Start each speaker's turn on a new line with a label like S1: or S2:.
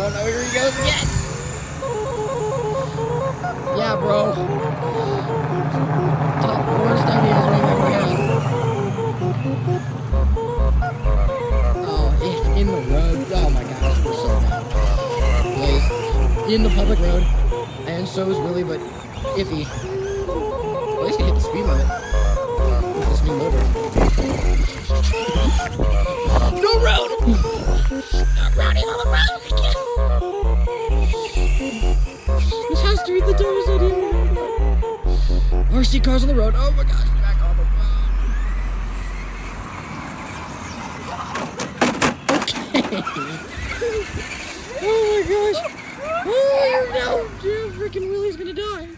S1: Oh no, here he goes again. Yeah, bro. Top worst ideas we've ever had. Oh, in the road. Oh my gosh, we're so bad. Blaze, in the public road. And so is Willie, but iffy. Blaze can hit the speed limit with this new motor. No road! No roading on the road again. This has to be the dumbest idea. RC cars on the road. Oh my gosh, back on the road. Okay. Oh my gosh. Oh, you're now, freaking Willie's gonna die.